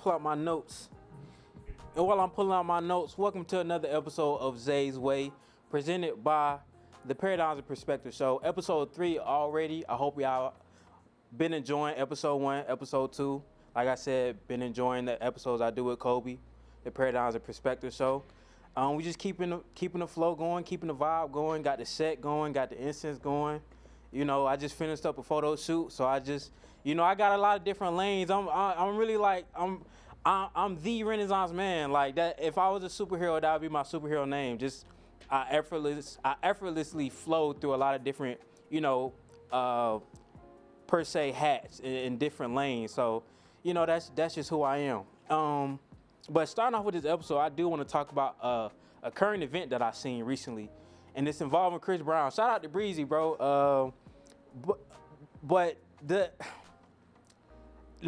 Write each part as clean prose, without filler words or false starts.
pull out my notes. And while I'm pulling out my notes, welcome to another episode of ZAY'S WAY, presented by the Paradigms and Perspective Show. Episode 3 already. I hope y'all been enjoying episode 1, episode 2. Like I said, been enjoying the episodes I do with Kobe, the Paradigms and Perspective Show. We just keeping the flow going, keeping the vibe going, got the set going, got the incense going. You know, I just finished up a photo shoot, so I just, I got a lot of different lanes. I'm really like, I'm the Renaissance man. Like that, if I was a superhero, that would be my superhero name. Just I effortlessly flow through a lot of different, per se hats in different lanes. So, that's just who I am. But starting off with this episode, I do want to talk about a current event that I seen recently, and it's involving Chris Brown. Shout out to Breezy, bro. But the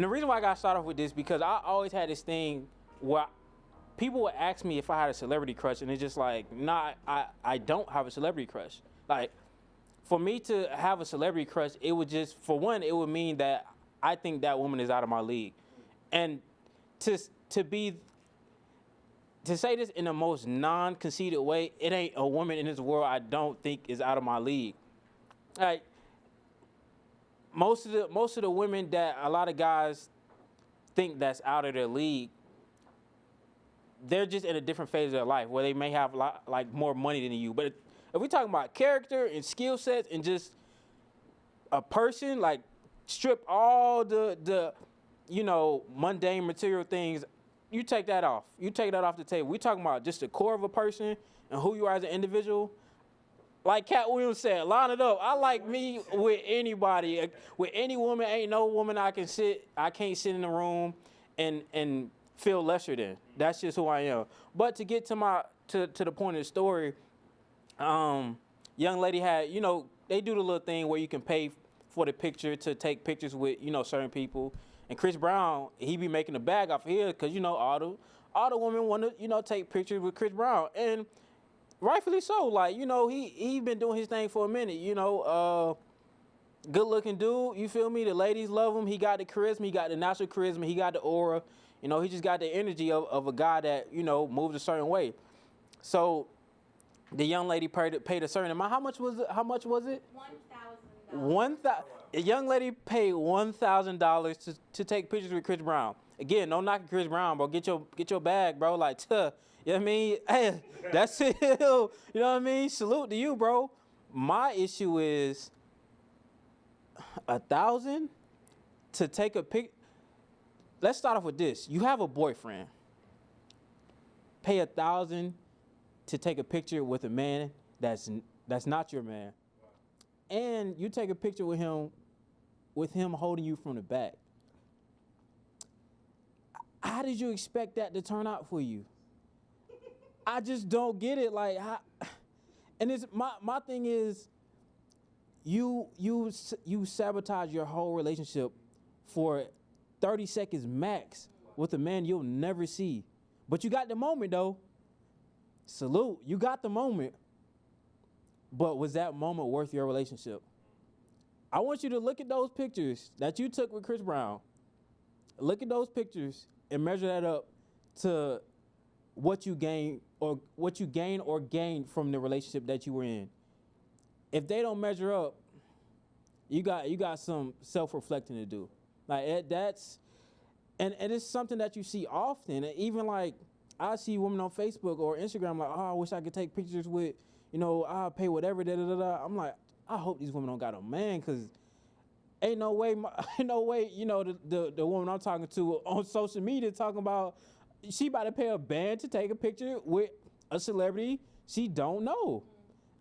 reason why I got started off with this, because I always had this thing where people would ask me if I had a celebrity crush, and it's just like, nah, I don't have a celebrity crush. Like, for me to have a celebrity crush, it would just, for one, it would mean that I think that woman is out of my league. And to say this in the most non-conceited way, it ain't a woman in this world I don't think is out of my league. Like, most of the women that a lot of guys think that's out of their league, they're just in a different phase of their life where they may have more money than you. But if we're talking about character and skill sets and just a person, like, strip all the mundane material things, you take that off. You take that off the table. We're talking about just the core of a person and who you are as an individual. Like Cat Williams said, line it up. I like me with anybody, with any woman. Ain't no woman I can't sit in the room and feel lesser than. That's just who I am. But to get to the point of the story, young lady had, they do the little thing where you can pay for the picture to take pictures with, certain people. And Chris Brown, he be making a bag off of here because, all the women want to, take pictures with Chris Brown. And rightfully so. Like, he been doing his thing for a minute, good looking dude, you feel me? The ladies love him. He got the charisma, he got the natural charisma, he got the aura. He just got the energy of a guy that, moves a certain way. So the young lady paid a certain amount. How much was it? $1,000. A young lady paid $1,000 to take pictures with Chris Brown. Again, no knocking Chris Brown, bro. Get your bag, bro. Like, you know what I mean? Hey, that's it. You know what I mean? Salute to you, bro. My issue is $1,000 to take a pic. Let's start off with this. You have a boyfriend. Pay $1,000 to take a picture with a man that's not your man. And you take a picture with him holding you from the back. How did you expect that to turn out for you? I just don't get it. Like, and it's my thing is, you sabotage your whole relationship for 30 seconds max with a man you'll never see. But you got the moment though. Salute, you got the moment. But was that moment worth your relationship? I want you to look at those pictures that you took with Chris Brown. Look at those pictures and measure that up to what you gain or gained from the relationship that you were in. If they don't measure up, you got some self-reflecting to do. Like that's and it's something that you see often. And even like I see women on Facebook or Instagram like, oh, I wish I could take pictures with, I'll pay whatever, da-da-da-da. I'm like, I hope these women don't got a man, because ain't no way, the woman I'm talking to on social media talking about she about to pay a band to take a picture with a celebrity she don't know.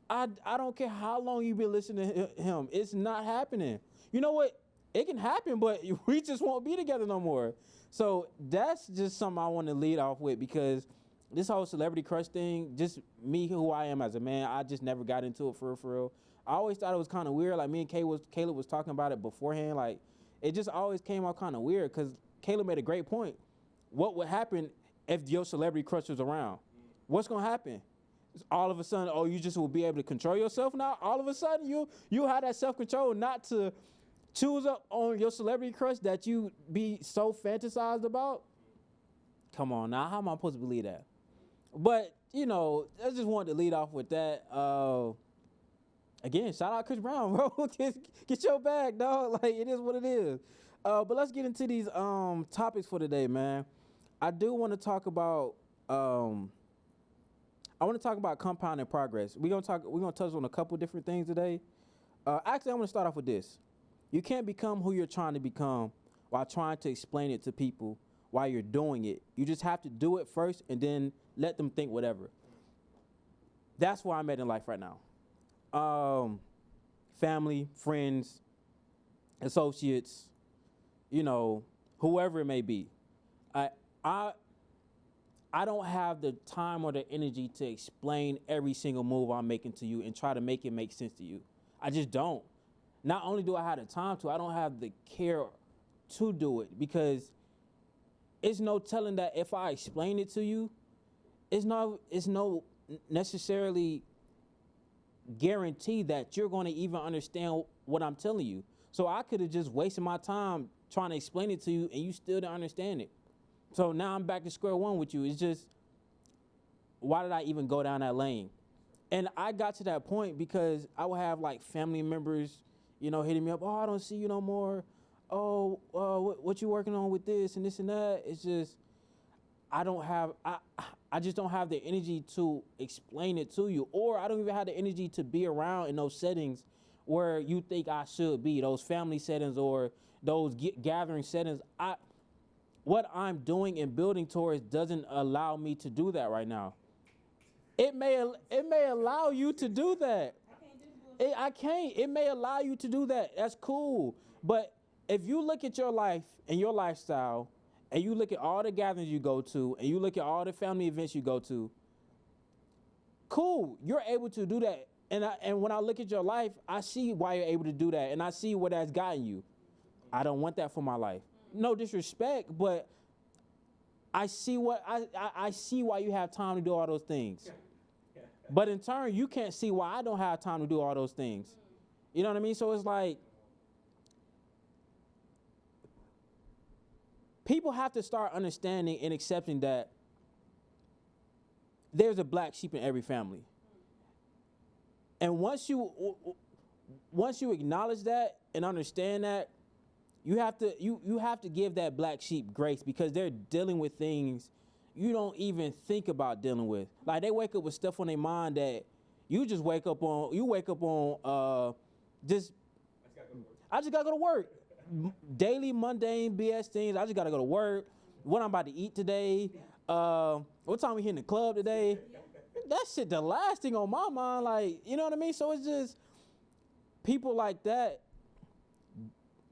I don't care how long you've been listening to him. It's not happening. You know what? It can happen, but we just won't be together no more. So that's just something I want to lead off with, because this whole celebrity crush thing, just me, who I am as a man, I just never got into it for real. I always thought it was kind of weird. Like me and Caleb was talking about it beforehand. Like it just always came out kind of weird, because Caleb made a great point. What would happen if your celebrity crush was around? What's gonna happen? All of a sudden, oh, you just will be able to control yourself now? All of a sudden, you have that self-control not to choose up on your celebrity crush that you be so fantasized about? Come on now, how am I supposed to believe that? But, you know, I just wanted to lead off with that. Again, shout out Chris Brown, bro. Get your bag, dog. Like, it is what it is. But let's get into these topics for today, man. I do want to talk about compounding progress. We're gonna touch on a couple different things today. Actually, I'm gonna start off with this. You can't become who you're trying to become while trying to explain it to people while you're doing it. You just have to do it first and then let them think whatever. That's where I'm at in life right now. Family, friends, associates, you know, whoever it may be. I don't have the time or the energy to explain every single move I'm making to you and try to make it make sense to you. I just don't. Not only do I have the time to, I don't have the care to do it, because it's no telling that if I explain it to you, it's no necessarily guarantee that you're going to even understand what I'm telling you. So I could have just wasted my time trying to explain it to you and you still didn't understand it. So now I'm back to square one with you. It's just, why did I even go down that lane? And I got to that point because I would have like family members, you know, hitting me up. Oh, I don't see you no more. Oh, what you working on with this and this and that? It's just, I just don't have the energy to explain it to you, or I don't even have the energy to be around in those settings where you think I should be, those family settings or those gathering settings. What I'm doing and building towards doesn't allow me to do that right now. It may allow you to do that. I can't. It may allow you to do that. That's cool. But if you look at your life and your lifestyle, and you look at all the gatherings you go to, and you look at all the family events you go to, cool, you're able to do that. And when I look at your life, I see why you're able to do that, and I see where that's gotten you. I don't want that for my life. No disrespect, but I see I see why you have time to do all those things. But in turn, you can't see why I don't have time to do all those things. You know what I mean? So it's like, people have to start understanding and accepting that there's a black sheep in every family. And once you acknowledge that and understand that, you have to give that black sheep grace, because they're dealing with things you don't even think about dealing with. Like, they wake up with stuff on their mind that you just wake up on. You wake up on I just gotta go to work. Daily mundane BS things. I just gotta go to work. What I'm about to eat today. What time we hitting the club today? That shit the last thing on my mind. Like, you know what I mean? So it's just people like that.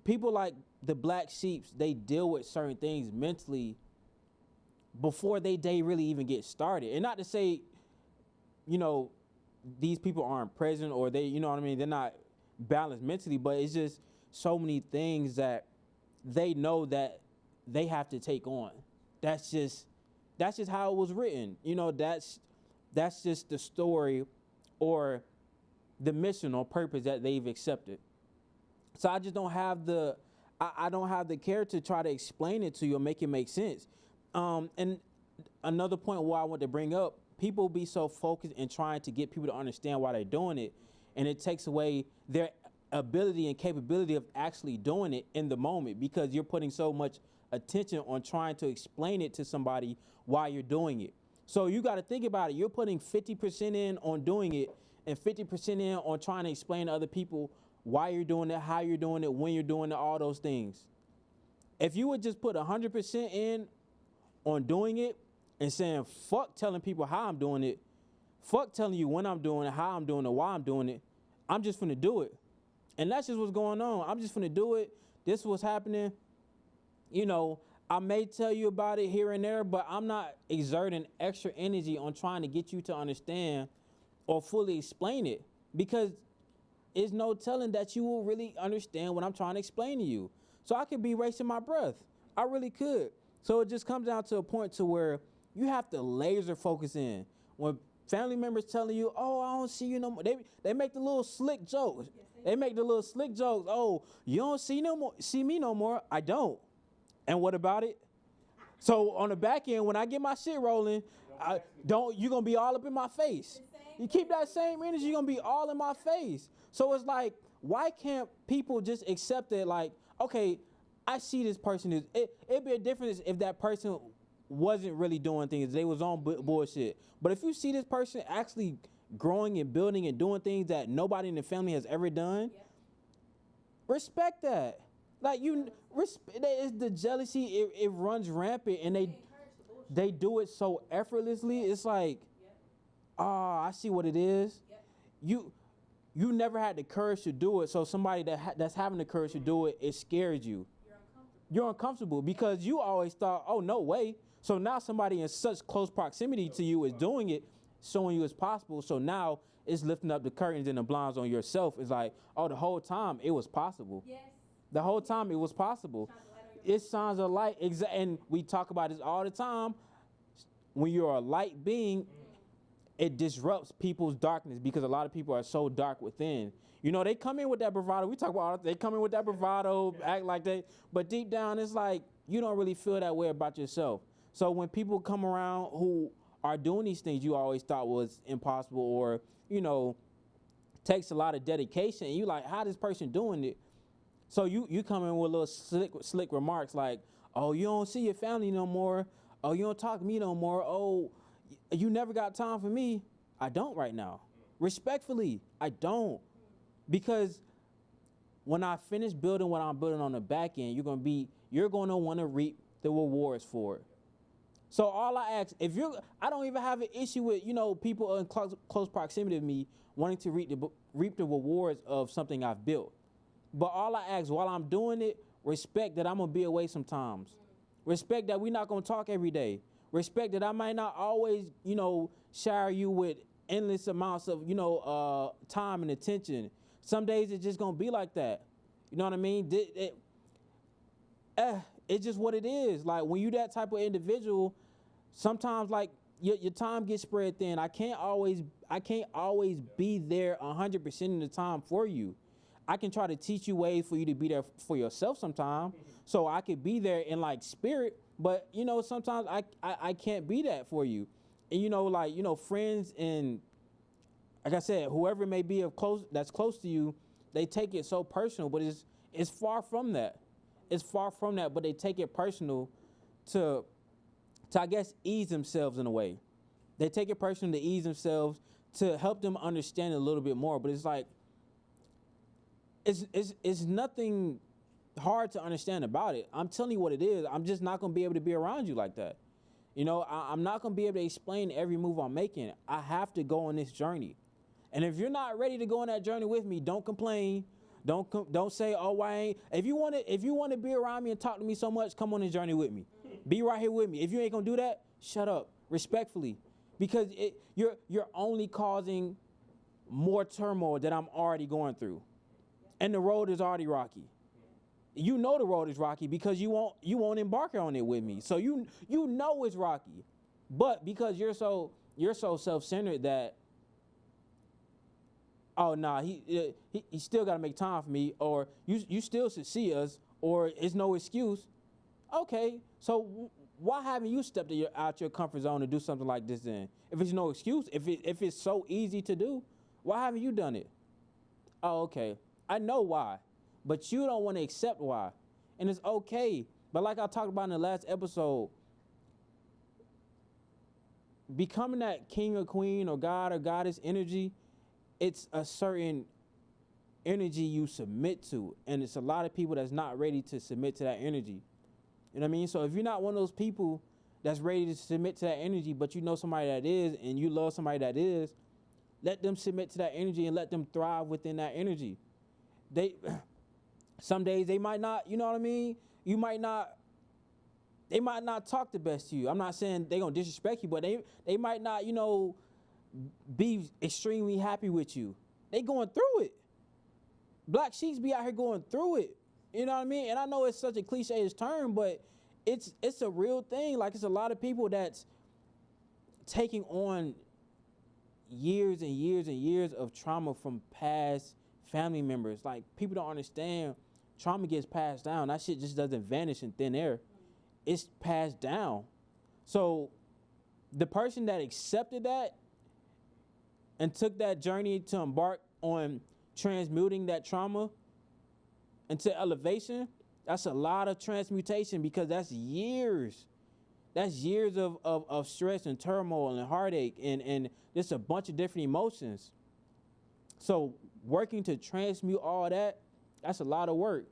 People like the black sheeps, they deal with certain things mentally before they day really even get started. And not to say, you know, these people aren't present or they, you know what I mean, they're not balanced mentally, but it's just so many things that they know that they have to take on. That's just how it was written. You know, that's just the story or the mission or purpose that they've accepted. So I just don't have I don't have the care to try to explain it to you or make it make sense. And another point where I want to bring up, people be so focused in trying to get people to understand why they're doing it, and it takes away their ability and capability of actually doing it in the moment, because you're putting so much attention on trying to explain it to somebody while you're doing it. So you got to think about it. You're putting 50% in on doing it and 50% in on trying to explain to other people why you're doing it, how you're doing it, when you're doing it, all those things. If you would just put 100% in on doing it and saying, fuck telling people how I'm doing it, fuck telling you when I'm doing it, how I'm doing it, why I'm doing it, I'm just finna do it. And that's just what's going on. I'm just finna do it. This is what's happening. You know, I may tell you about it here and there, but I'm not exerting extra energy on trying to get you to understand or fully explain it, because it's no telling that you will really understand what I'm trying to explain to you. So I could be wasting my breath. I really could. So it just comes down to a point to where you have to laser focus in. When family members telling you, oh, I don't see you no more, they make the little slick jokes. They make the little slick jokes. Oh, you don't see me no more. I don't. And what about it? So on the back end, when I get my shit rolling, you're gonna be all up in my face. You keep that same energy, you're gonna be all in my face. So it's like, why can't people just accept it? Like, okay, I see this person it'd be a difference if that person wasn't really doing things, they was on bullshit. But if you see this person actually growing and building and doing things that nobody in the family has ever done, respect that. Like it's the jealousy, it runs rampant, and they do it so effortlessly. It's like, I see what it is. You never had the courage to do it, so somebody that's having the courage to do it, it scares you. You're uncomfortable because you always thought, oh, no way. So now somebody in such close proximity to you is doing it, showing you it's possible. So now it's lifting up the curtains and the blinds on yourself. It's like, oh, the whole time it was possible. Yes. The whole time it was possible. It shines a light. And we talk about this all the time. When you're a light being, it disrupts people's darkness because a lot of people are so dark within. You know, they come in with that bravado. We talk about they come in with that bravado, act like they, but deep down it's like you don't really feel that way about yourself. So when people come around who are doing these things you always thought was impossible, or, you know, takes a lot of dedication, and you like, how this person doing it? So you come in with little slick remarks like, oh, you don't see your family no more. Oh, you don't talk to me no more. Oh, you never got time for me. I don't right now. Respectfully, I don't. Because when I finish building what I'm building on the back end, you're going to want to reap the rewards for it. So all I ask, I don't even have an issue with, you know, people in close proximity to me wanting to reap the rewards of something I've built. But all I ask while I'm doing it, respect that I'm going to be away sometimes. Respect that we're not going to talk every day. Respect that I might not always, you know, shower you with endless amounts of, you know, time and attention. Some days it's just going to be like that. You know what I mean? It's just what it is. Like, when you that type of individual, sometimes, like, your time gets spread thin. I can't always be there 100% of the time for you. I can try to teach you ways for you to be there for yourself sometime. So I could be there in, like, spirit, but, you know, sometimes I can't be that for you. And, you know, like, you know, friends and, like I said, whoever may be that's close to you, they take it so personal, but it's far from that. It's far from that, but they take it personal to I guess, ease themselves in a way. They take it personal to ease themselves, to help them understand it a little bit more. But it's like, it's nothing hard to understand about it. I'm telling you what it is. I'm just not going to be able to be around you like that. You know, I'm not going to be able to explain every move I'm making. I have to go on this journey. And if you're not ready to go on that journey with me, don't complain. Don't say, oh, why ain't. If you want to be around me and talk to me so much, come on this journey with me. Be right here with me. If you ain't gonna do that, shut up, respectfully, because you're only causing more turmoil that I'm already going through, and the road is already rocky. You know the road is rocky because you won't embark on it with me. So you know it's rocky, but because you're so self-centered that, oh nah, he still gotta make time for me, or you still should see us, or it's no excuse. Okay, so why haven't you stepped out your comfort zone to do something like this then? If it's no excuse, if it's so easy to do, why haven't you done it? Oh, okay, I know why, but you don't want to accept why, and it's okay. But like I talked about in the last episode, becoming that king or queen or god or goddess energy, it's a certain energy you submit to, and it's a lot of people that's not ready to submit to that energy. You know what I mean? So if you're not one of those people that's ready to submit to that energy, but you know somebody that is, and you love somebody that is, let them submit to that energy and let them thrive within that energy. Some days they might not, you know what I mean? They might not talk the best to you. I'm not saying they're gonna disrespect you, but they might not, you know, be extremely happy with you. They going through it. Black sheeps be out here going through it. You know what I mean? And I know it's such a cliche term, but it's a real thing. Like, it's a lot of people that's taking on years and years and years of trauma from past family members. Like, people don't understand trauma gets passed down. That shit just doesn't vanish in thin air. it's passed down. So the person that accepted that and took that journey to embark on transmuting that trauma into elevation, that's a lot of transmutation, because that's years. That's years of stress and turmoil and heartache and just a bunch of different emotions. So working to transmute all that, that's a lot of work.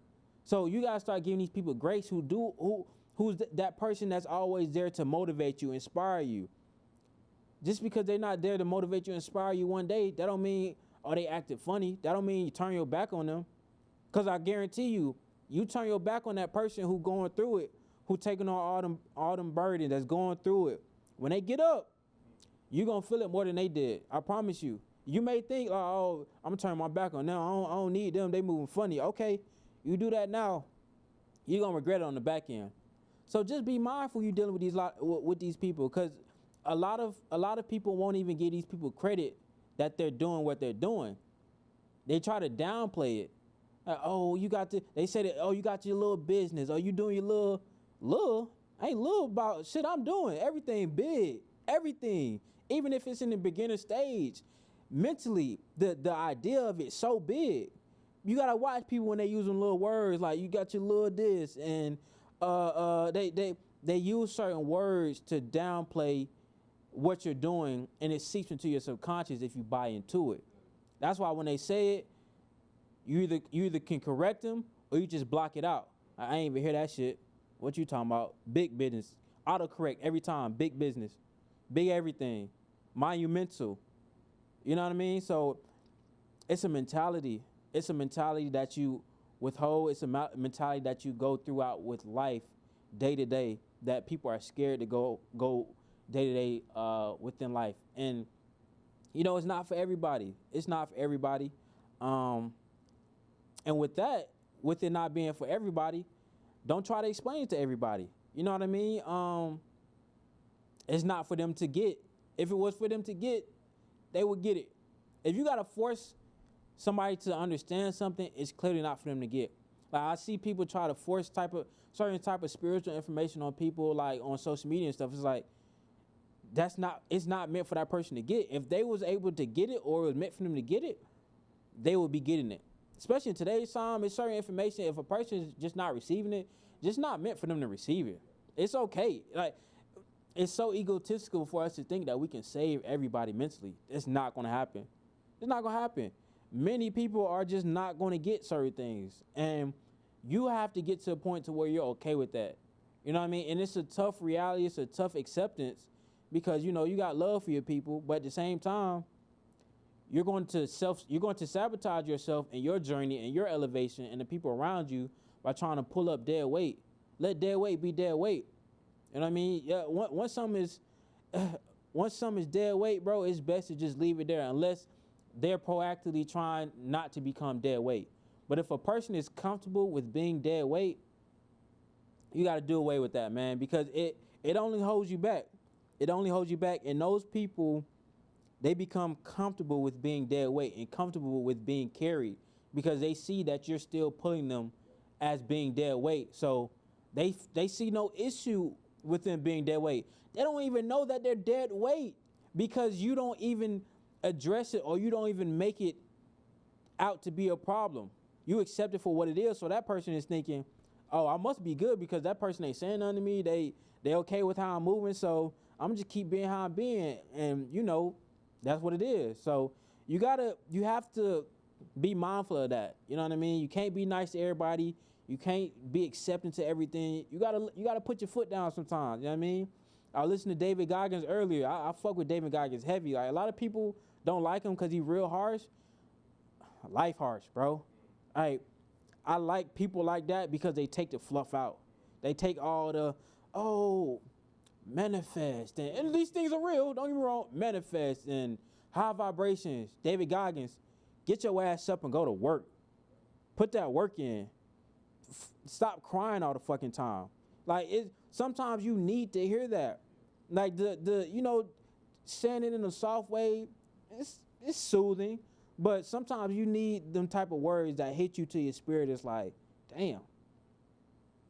So you gotta start giving these people grace who's that person that's always there to motivate you, inspire you. Just because they're not there to motivate you, inspire you one day, that don't mean, oh, they acted funny. That don't mean you turn your back on them. Because I guarantee you, you turn your back on that person who going through it, who taking on all them burdens, that's going through it. When they get up, you're going to feel it more than they did. I promise you. You may think, oh, I'm going to turn my back on them. I don't need them. They moving funny. Okay, you do that now, you're going to regret it on the back end. So just be mindful you dealing with these people, because a lot of people won't even give these people credit that they're doing what they're doing. They try to downplay it. Like, oh, they say that, oh, you got your little business. Oh, you doing your little, I ain't little about shit I'm doing. Everything big, everything. Even if it's in the beginner stage, mentally, the idea of it so big. You gotta watch people when they using little words, like you got your little this, and they use certain words to downplay what you're doing, and it seeps into your subconscious if you buy into it. That's why when they say it, you either can correct them or you just block it out. I ain't even hear that shit. What you talking about? Big business. Autocorrect every time. Big business. Big everything. Monumental. You know what I mean? So it's a mentality. It's a mentality that you withhold. It's a mentality that you go throughout with life, day to day, that people are scared to go day to day within life. And you know, it's not for everybody. It's not for everybody. And with it not being for everybody, don't try to explain it to everybody. You know what I mean? It's not for them to get. If it was for them to get, they would get it. If you gotta force somebody to understand something, it's clearly not for them to get. Like, I see people try to force certain type of spiritual information on people, like on social media and stuff. It's like, it's not meant for that person to get. If they was able to get it, or it was meant for them to get it, they would be getting it. Especially in today's time, it's certain information, if a person is just not receiving it, just not meant for them to receive it. It's okay. Like, it's so egotistical for us to think that we can save everybody mentally. It's not gonna happen. It's not gonna happen. Many people are just not gonna get certain things. And you have to get to a point to where you're okay with that. You know what I mean? And it's a tough reality, it's a tough acceptance, because, you know, you got love for your people, but at the same time, you're going to sabotage yourself and your journey and your elevation and the people around you by trying to pull up dead weight. Let dead weight be dead weight. You know what I mean? Yeah. Once something is dead weight, bro, it's best to just leave it there, unless they're proactively trying not to become dead weight. But if a person is comfortable with being dead weight, you got to do away with that, man, because it only holds you back. It only holds you back, and those people, they become comfortable with being dead weight and comfortable with being carried, because they see that you're still pulling them as being dead weight. So they see no issue with them being dead weight. They don't even know that they're dead weight, because you don't even address it, or you don't even make it out to be a problem. You accept it for what it is. So that person is thinking, oh, I must be good because that person ain't saying nothing to me. They okay with how I'm moving, so I'm just keep being how I'm being. And you know, that's what it is. So you have to be mindful of that. You know what I mean? You can't be nice to everybody. You can't be accepting to everything. You gotta put your foot down sometimes. You know what I mean? I listened to David Goggins earlier. I fuck with David Goggins heavy. Like, a lot of people don't like him because he's real harsh. Life harsh, bro. I like people like that because they take the fluff out. They take all the, manifest, and these things are real, don't get me wrong, manifest and high vibrations. David Goggins, get your ass up and go to work. Put that work in. Stop crying all the fucking time. Like, sometimes you need to hear that. Like, the you know, saying it in a soft way, it's soothing, but sometimes you need them type of words that hit you to your spirit. It's like, damn,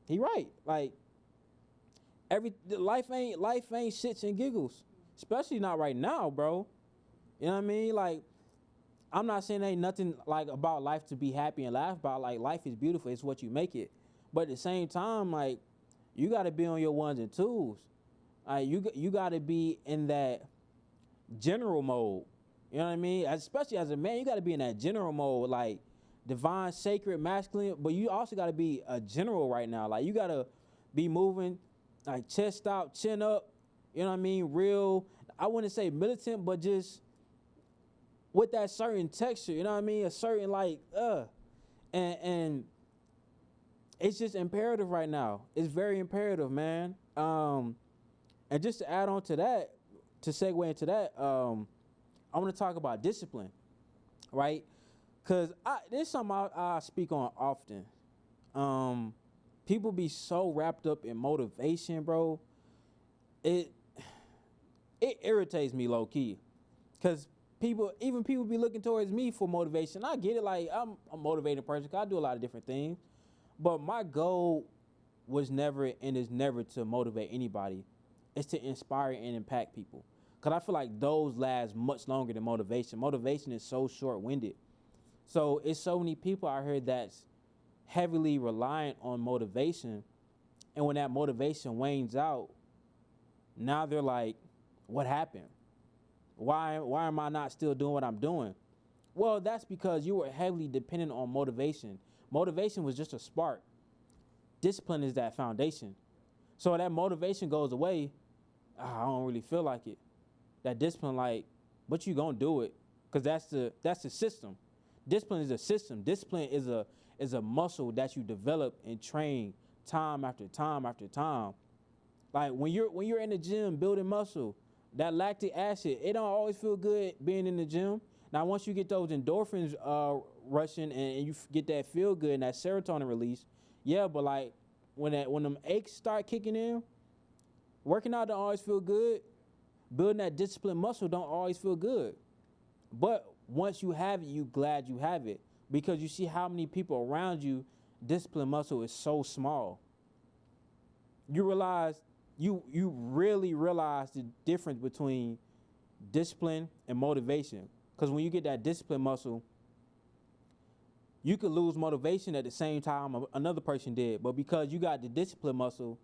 he right. Like, Life ain't shits and giggles, especially not right now, bro. You know what I mean? Like, I'm not saying ain't nothing like about life to be happy and laugh about. Like, life is beautiful. It's what you make it. But at the same time, like, you got to be on your ones and twos. Like, you got to be in that general mode. You know what I mean? Especially as a man, you got to be in that general mode, like divine, sacred, masculine. But you also got to be a general right now. Like, you got to be moving like chest out, chin up. You know what I mean? Real. I wouldn't say militant, but just with that certain texture. You know what I mean? A certain and it's just imperative right now. It's very imperative, man. And just to add on to that, to segue into that, I want to talk about discipline, right? Because this is something I speak on often. People be so wrapped up in motivation, bro. It irritates me low key, because even people be looking towards me for motivation. I get it, like I'm a motivated person, 'cause I do a lot of different things, but my goal was never and is never to motivate anybody. It's to inspire and impact people. Because I feel like those last much longer than motivation. Motivation is so short-winded. So it's so many people out here that's heavily reliant on motivation. And when that motivation wanes out, now they're like, what happened? Why am I not still doing what I'm doing? Well, that's because you were heavily dependent on motivation. Motivation was just a spark. Discipline is that foundation. So that motivation goes away, I don't really feel like it. That discipline, like, but you gonna do it, because that's the system. Discipline is a system. Discipline is a muscle that you develop and train time after time after time. Like when you're in the gym building muscle, that lactic acid, it don't always feel good being in the gym. Now once you get those endorphins rushing and you get that feel good and that serotonin release, yeah. But like when them aches start kicking in, working out don't always feel good. Building that disciplined muscle don't always feel good. But once you have it, you glad you have it, because you see how many people around you, disciplined muscle is so small. You really realize the difference between discipline and motivation. Because when you get that disciplined muscle, you could lose motivation at the same time another person did. But because you got the disciplined muscle,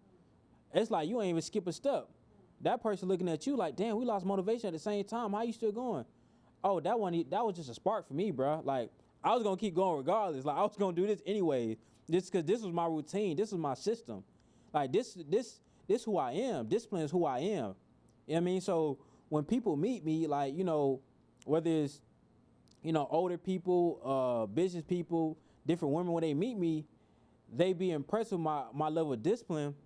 it's like you ain't even skip a step. That person looking at you like, damn, we lost motivation at the same time. How you still going? Oh, that was just a spark for me, bro. Like, I was gonna keep going regardless. Like, I was gonna do this anyway, just because this was my routine. This was my system. Like, this who I am. Discipline is who I am. You know what I mean? So when people meet me, like, you know, whether it's, you know, older people, business people, different women, when they meet me, they be impressed with my level of discipline.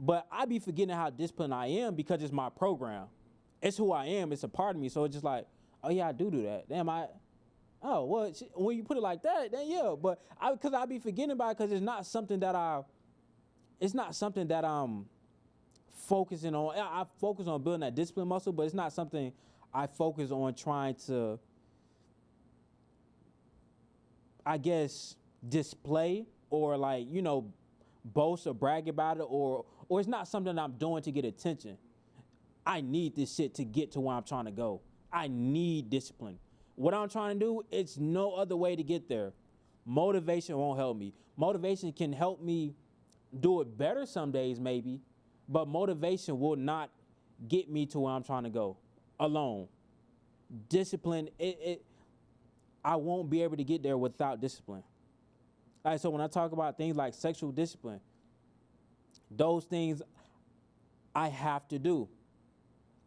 But I be forgetting how disciplined I am, because it's my program. It's who I am. It's a part of me. So it's just like, oh yeah, I do that. Damn, oh, well, when you put it like that, then yeah. But because I be forgetting about it, because it's not something that I'm focusing on. I focus on building that discipline muscle, but it's not something I focus on trying to, I guess, display or, like, you know, boast or brag about it, or it's not something I'm doing to get attention. I need this shit to get to where I'm trying to go. I need discipline. What I'm trying to do, it's no other way to get there. Motivation won't help me. Motivation can help me do it better some days maybe, but motivation will not get me to where I'm trying to go alone. Discipline, I won't be able to get there without discipline. All right, so when I talk about things like sexual discipline, those things I have to do.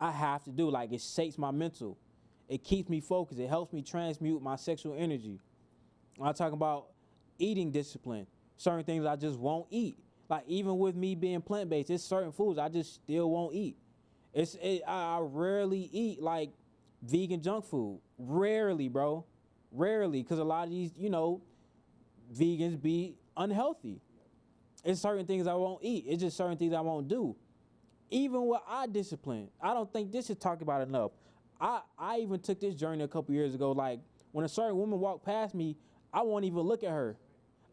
Like, it shapes my mental. It keeps me focused. It helps me transmute my sexual energy. When I talk about eating discipline, certain things I just won't eat. Like, even with me being plant-based, there's certain foods I just still won't eat. I rarely eat, like, vegan junk food. Rarely, bro. Rarely, because a lot of these, you know, vegans be unhealthy. It's certain things I won't eat. It's just certain things I won't do. Even with eye discipline, I don't think this is talked about enough. I even took this journey a couple years ago. Like, when a certain woman walked past me, I won't even look at her.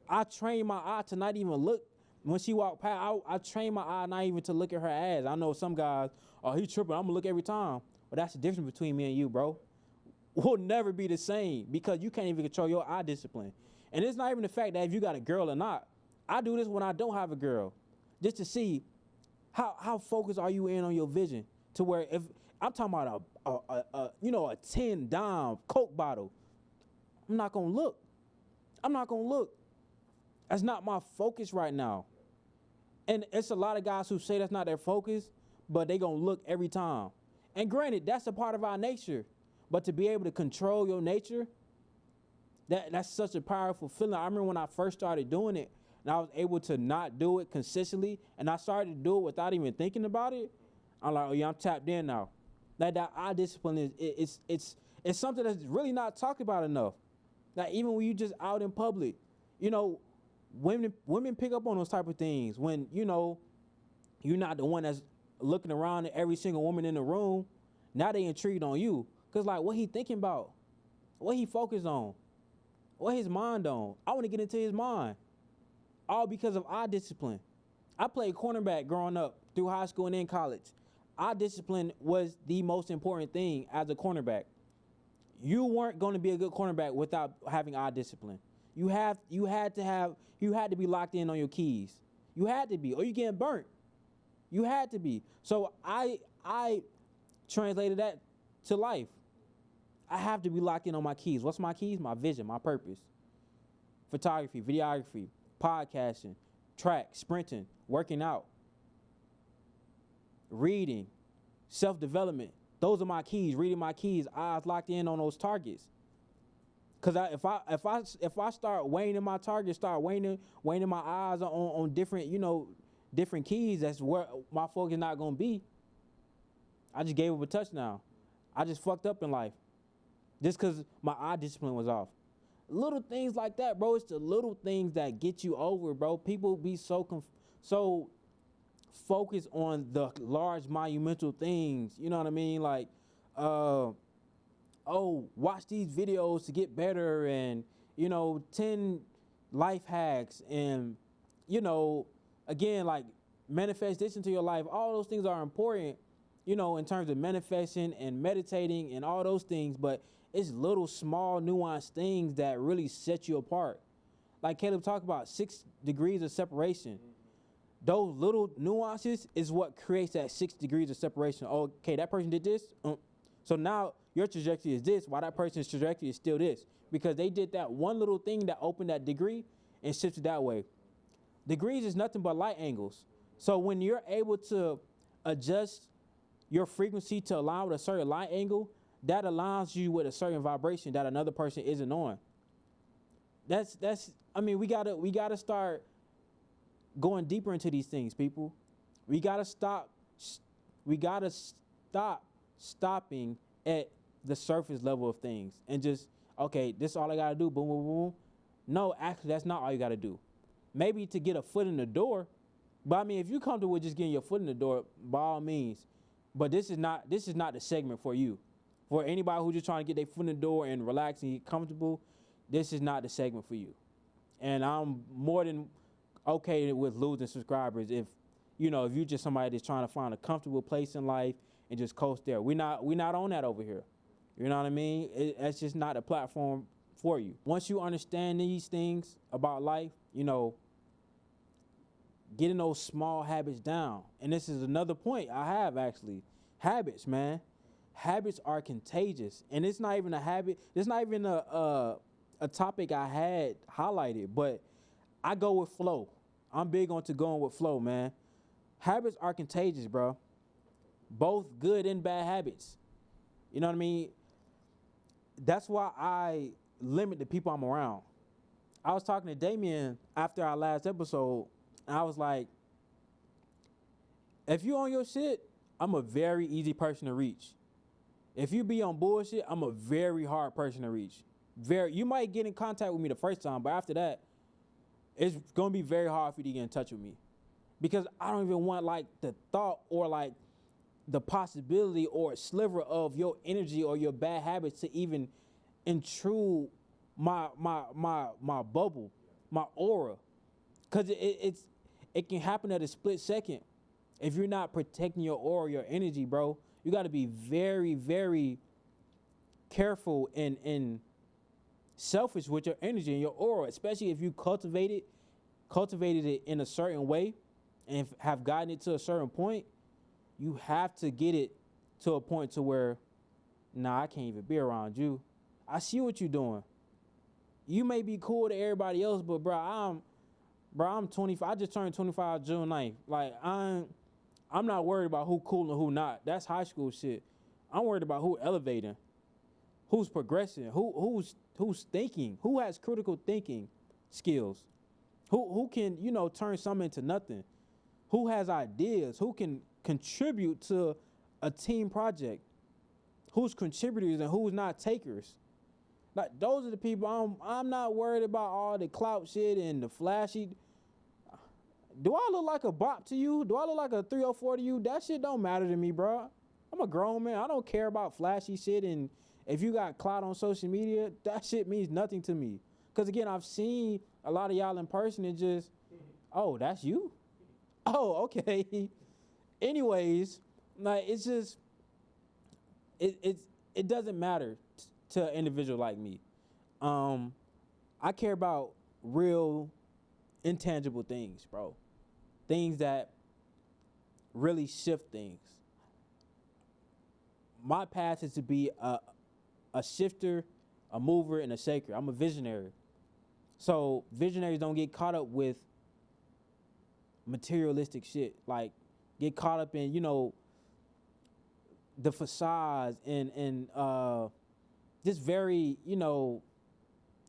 I trained my eye to not even look When she walked past, I train my eye not even to look at her ass. I know some guys, oh, he tripping, I'm gonna look every time. But that's the difference between me and you, bro. We'll never be the same because you can't even control your eye discipline. And it's not even the fact that if you got a girl or not. I do this when I don't have a girl, just to see how focused are you in on your vision, to where if I'm talking about a 10 dime Coke bottle, I'm not gonna look. That's not my focus right now. And it's a lot of guys who say that's not their focus, but they gonna look every time. And granted, that's a part of our nature. But to be able to control your nature, that's such a powerful feeling. I remember when I first started doing it, and I was able to not do it consistently, and I started to do it without even thinking about it. I'm like, oh yeah, I'm tapped in now. Like that eye discipline it's something that's really not talked about enough. Like even when you just out in public, women pick up on those type of things when you're not the one that's looking around at every single woman in the room. Now they intrigued on you, cause like what he thinking about, what he focused on, what his mind on. I want to get into his mind, all because of eye discipline. I played cornerback growing up through high school and in college. Eye discipline was the most important thing as a cornerback. You weren't going to be a good cornerback without having eye discipline. You had to be locked in on your keys. You had to be, or you getting burnt. You had to be. So I translated that to life. I have to be locked in on my keys. What's my keys? My vision, my purpose. Photography, videography, podcasting, track, sprinting, working out, reading, self-development. Those are my keys. Reading my keys. Eyes locked in on those targets. Cause if I start weighing in my targets, start weighing my eyes on different keys, that's where my focus not gonna be. I just gave up a touchdown. I just fucked up in life, just cause my eye discipline was off. Little things like that, bro. It's the little things that get you over, bro. People be so focused on the large monumental things. You know what I mean? Like, watch these videos to get better, and 10 life hacks, and again, like, manifest this into your life. All those things are important, in terms of manifesting and meditating and all those things, but it's little small nuanced things that really set you apart. Like Caleb talked about, 6 degrees of separation. Those little nuances is what creates that 6 degrees of separation. Okay, that person did this, so now your trajectory is this, while that person's trajectory is still this, because they did that one little thing that opened that degree and shifted that way. Degrees is nothing but light angles. So when you're able to adjust your frequency to align with a certain light angle, that aligns you with a certain vibration that another person isn't on. We gotta start going deeper into these things, people. We gotta stop stopping at the surface level of things and just, okay, this is all I gotta do, boom, boom, boom. No, actually, that's not all you gotta do. Maybe to get a foot in the door, but if you're comfortable with just getting your foot in the door, by all means. But this is not the segment for you. For anybody who's just trying to get their foot in the door and relax and get comfortable, this is not the segment for you. And I'm more than okay with losing subscribers if you're just somebody that's trying to find a comfortable place in life and just coast there. We're not on that over here. You know what I mean? That's just not a platform for you. Once you understand these things about life, getting those small habits down. And this is another point I have, actually. Habits, man. Habits are contagious. And it's not even a habit. It's not even a topic I had highlighted, but I go with flow. I'm big on to going with flow, man. Habits are contagious, bro. Both good and bad habits. You know what I mean? That's why I limit the people I'm around. I was talking to Damien after our last episode, and I was like, if you on your shit, I'm a very easy person to reach. If you be on bullshit, I'm a very hard person to reach. You might get in contact with me the first time, but after that, it's gonna be very hard for you to get in touch with me. Because I don't even want like the thought or like the possibility or a sliver of your energy or your bad habits to even intrude my bubble, my aura. Cause it can happen at a split second. If you're not protecting your aura, your energy, bro, you got to be very, very careful and selfish with your energy and your aura, especially if you cultivated it in a certain way and have gotten it to a certain point. You have to get it to a point to where, nah, I can't even be around you. I see what you're doing. You may be cool to everybody else, but I'm 25. I just turned 25 June 9th. Like, I'm not worried about who cool and who not. That's high school shit. I'm worried about who elevating, who's progressing, who's thinking, who has critical thinking skills, who can, turn something into nothing, who has ideas, who can contribute to a team project, who's contributors and who's not takers. Like, those are the people. I'm not worried about all the clout shit and the flashy. Do I look like a bop to you? Do I look like a 304 to you? That shit don't matter to me, bro. I'm a grown man. I don't care about flashy shit. And if you got clout on social media, that shit means nothing to me. Because, again, I've seen a lot of y'all in person and just, oh, that's you? Oh, okay. Anyways, like, it's just, it doesn't matter to an individual like me. I care about real intangible things, bro. Things that really shift things. My path is to be a shifter, a mover, and a shaker. I'm a visionary. So visionaries don't get caught up with materialistic shit. Like, get caught up in, the facades and this very,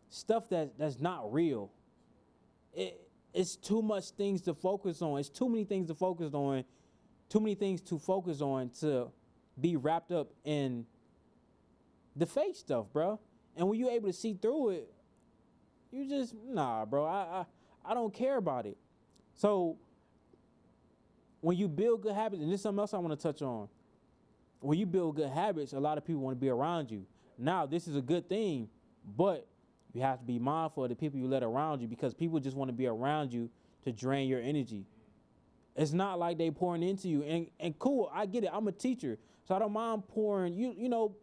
stuff that's not real. It's too much things to focus on. It's too many things to focus on. Too many things to focus on to be wrapped up in the fake stuff, bro. And when you're able to see through it, you just, nah, bro, I don't care about it. So when you build good habits, and this is something else I want to touch on. When you build good habits, a lot of people want to be around you. Now, this is a good thing, but you have to be mindful of the people you let around you, because people just want to be around you to drain your energy. It's not like they pouring into you. And cool, I get it. I'm a teacher, so I don't mind pouring.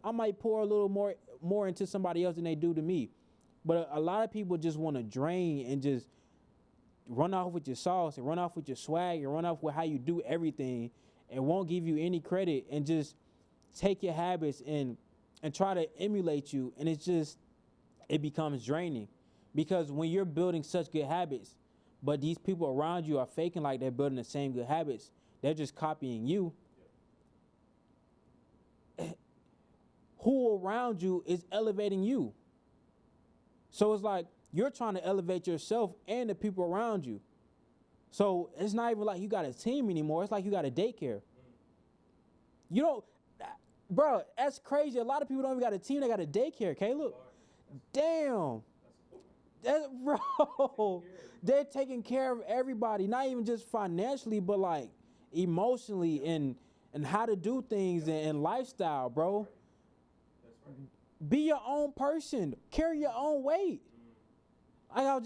I might pour a little more into somebody else than they do to me. But a lot of people just want to drain and just run off with your sauce and run off with your swag and run off with how you do everything and won't give you any credit and just take your habits and try to emulate you. And it becomes draining, because when you're building such good habits, but these people around you are faking like they're building the same good habits, they're just copying you. Who around you is elevating you? So it's like you're trying to elevate yourself and the people around you. So it's not even like you got a team anymore. It's like you got a daycare. Bro, that's crazy. A lot of people don't even got a team. They got a daycare, Caleb. Damn. Bro, they're taking care of everybody, not even just financially, but like emotionally and how to do things and lifestyle, bro. Be your own person. Carry your own weight. I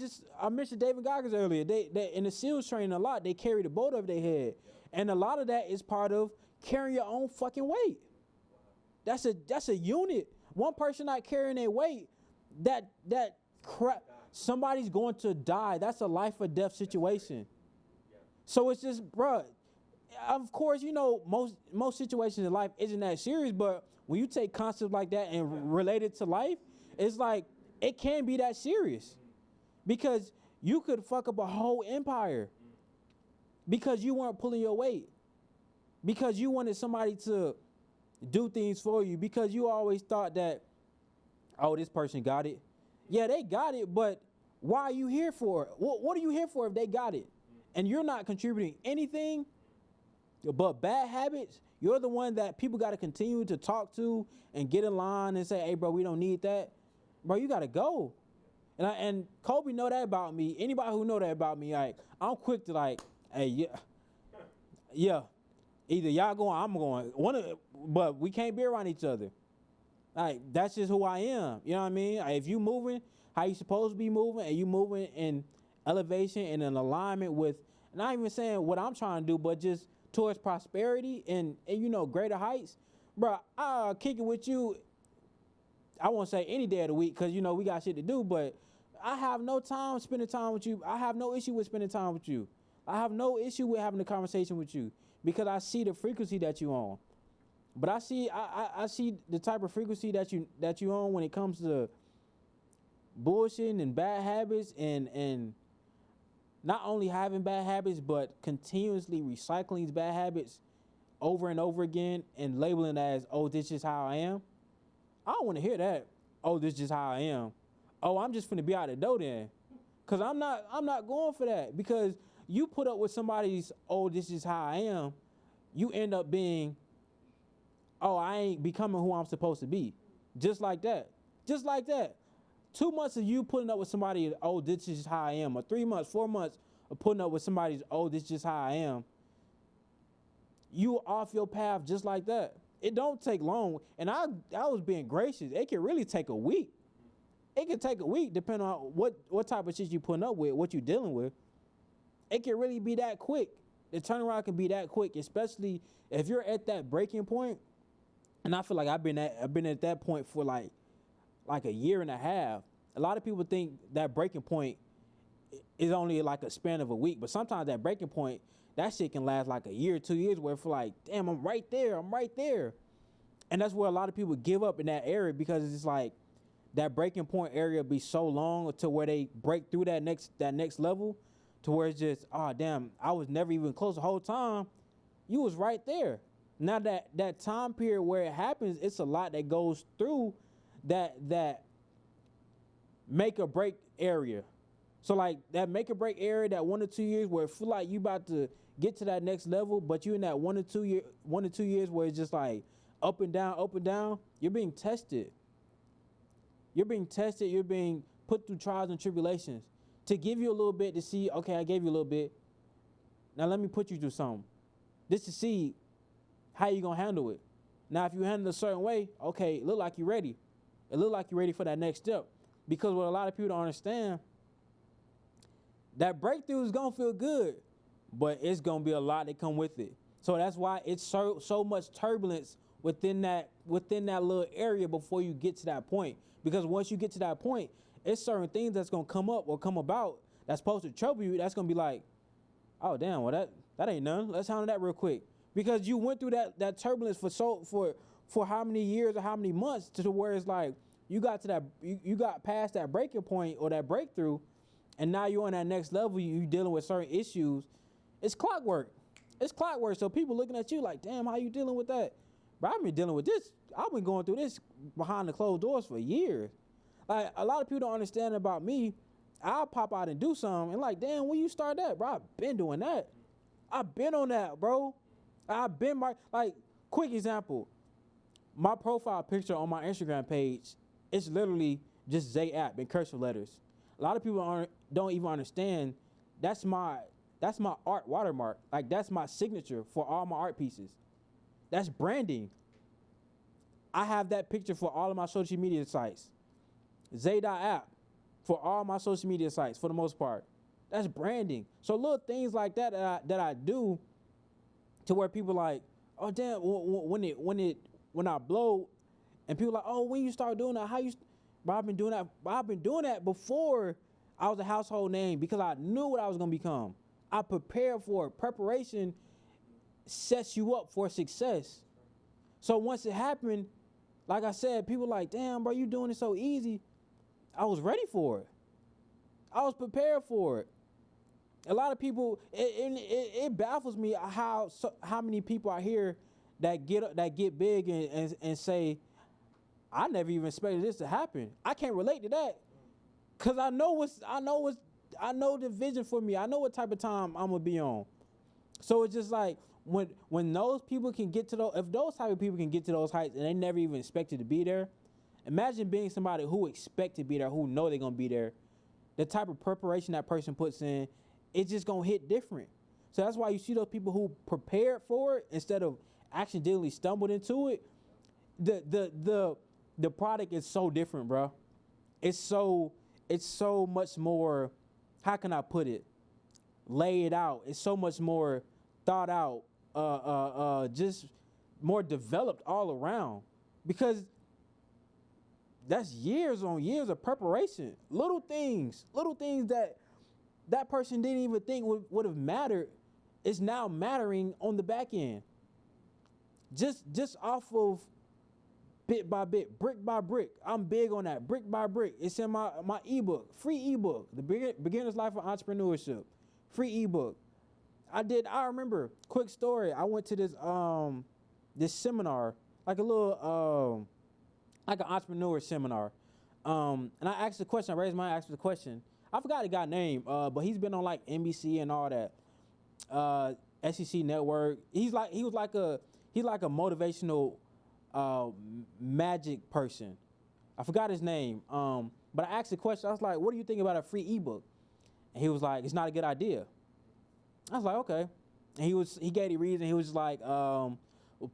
mentioned David Goggins earlier. They in the SEALs training a lot. They carry the boat over their head, and a lot of that is part of carrying your own fucking weight. That's a unit. One person not carrying their weight, that crap. Somebody's going to die. That's a life or death situation. So it's just, bro. Of course, most situations in life isn't that serious, but when you take concepts like that and relate it to life, it's like it can be that serious, because you could fuck up a whole empire because you weren't pulling your weight, because you wanted somebody to do things for you, because you always thought that, oh, this person got it. Yeah, they got it, but why are you here for? What are you here for if they got it? And you're not contributing anything but bad habits. You're the one that people got to continue to talk to and get in line and say, hey, bro, we don't need that. Bro, you got to go. And Kobe know that about me. Anybody who know that about me, like, I'm quick to like, hey, yeah. Either y'all going, I'm going. But we can't be around each other. Like, that's just who I am. You know what I mean? Like, if you moving how you supposed to be moving, and you moving in elevation and in alignment with not even saying what I'm trying to do, but just towards prosperity and greater heights, bro, I'll kick it with you. I won't say any day of the week because, we got shit to do, but I have no time spending time with you. I have no issue with spending time with you. I have no issue with having a conversation with you because I see the frequency that you on. But I see the type of frequency that you on when it comes to bullshitting and bad habits and not only having bad habits, but continuously recycling these bad habits over and over again and labeling it as, oh, this is how I am. I don't want to hear that. Oh, this is just how I am. Oh, I'm just finna be out the door then. Cause I'm not going for that. Because you put up with somebody's, oh, this is how I am, you end up being, oh, I ain't becoming who I'm supposed to be. Just like that. Just like that. 2 months of you putting up with somebody, oh, this is how I am. Or 3 months, 4 months of putting up with somebody's, oh, this is just how I am. You off your path just like that. It don't take long. And I was being gracious. It can really take a week. It can take a week depending on what type of shit you putting up with, what you dealing with. It can really be that quick. The turnaround can be that quick, especially if you're at that breaking point. And I feel like I've been at that point for like a year and a half. A lot of people think that breaking point is only like a span of a week, but sometimes that breaking point, that shit can last like a year, 2 years, where it's like, damn, I'm right there. And that's where a lot of people give up in that area because it's just like that breaking point area be so long to where they break through that next level to where it's just, oh, damn, I was never even close the whole time. You was right there. Now that time period where it happens, it's a lot that goes through that make or break area. So like that make or break area, that 1 or 2 years where it feel like you about to get to that next level, but you in that 1 or 2 years where it's just like up and down, you're being tested. You're being put through trials and tribulations to give you a little bit to see, okay, I gave you a little bit. Now let me put you through something. This to see how you gonna handle it. Now if you handle it a certain way, okay, it look like you're ready. It look like you're ready for that next step. Because what a lot of people don't understand, that breakthrough is gonna feel good, but it's gonna be a lot that come with it. So that's why it's so much turbulence within that little area before you get to that point. Because once you get to that point, it's certain things that's gonna come up or come about that's supposed to trouble you. That's gonna be like, oh damn, well that ain't none. Let's handle that real quick. Because you went through that turbulence for how many years or how many months to where it's like you got to that you got past that breaking point or that breakthrough, and now you're on that next level. You dealing with certain issues. It's clockwork. It's clockwork. So people looking at you like, damn, how you dealing with that? But I've been dealing with this. I've been going through this behind the closed doors for years. Like a lot of people don't understand about me. I'll pop out and do something and like, damn, when you start that, bro? I've been doing that. I've been on that, bro. I've been quick example. My profile picture on my Instagram page, it's literally just Zay app in cursive letters. A lot of people don't even understand that's my art watermark. Like that's my signature for all my art pieces. That's branding. I have that picture for all of my social media sites. Zay.app for all my social media sites for the most part. That's branding. So little things like that I do to where people like, oh damn, when I blow, and people like, oh, when you start doing that, how you? But I've been doing that. I've been doing that before I was a household name because I knew what I was gonna become. I prepared for it. Preparation sets you up for success. So once it happened, like I said, people like, damn, bro, you doing it so easy. I was ready for it. I was prepared for it. A lot of people, it baffles me how many people are here that get big and say, I never even expected this to happen. I can't relate to that, cause I know the vision for me. I know what type of time I'm gonna be on. So it's just like when those people can get to if those type of people can get to those heights and they never even expected to be there. Imagine being somebody who expect to be there, who know they're gonna be there. The type of preparation that person puts in, it's just gonna hit different. So that's why you see those people who prepared for it instead of accidentally stumbled into it. The product is so different, bro. It's so much more. How can I put it? laid out. It's so much more thought out, just more developed all around, because that's years on years of preparation. Little things that person didn't even think would have mattered is now mattering on the back end. Just off of bit by bit, brick by brick. I'm big on that, brick by brick. It's in my ebook, free ebook, The Beginner's Life of Entrepreneurship, free ebook. I remember, quick story, I went to this seminar, like a little, like an entrepreneur seminar. And I asked the question, I raised my hand, asked the question. I forgot the guy's name, but he's been on like NBC and all that, SEC Network. He's like a motivational magic person. I forgot his name. But I asked the question, I was like, what do you think about a free ebook? And he was like, it's not a good idea. I was like, okay. And he gave the reason. He was like, well,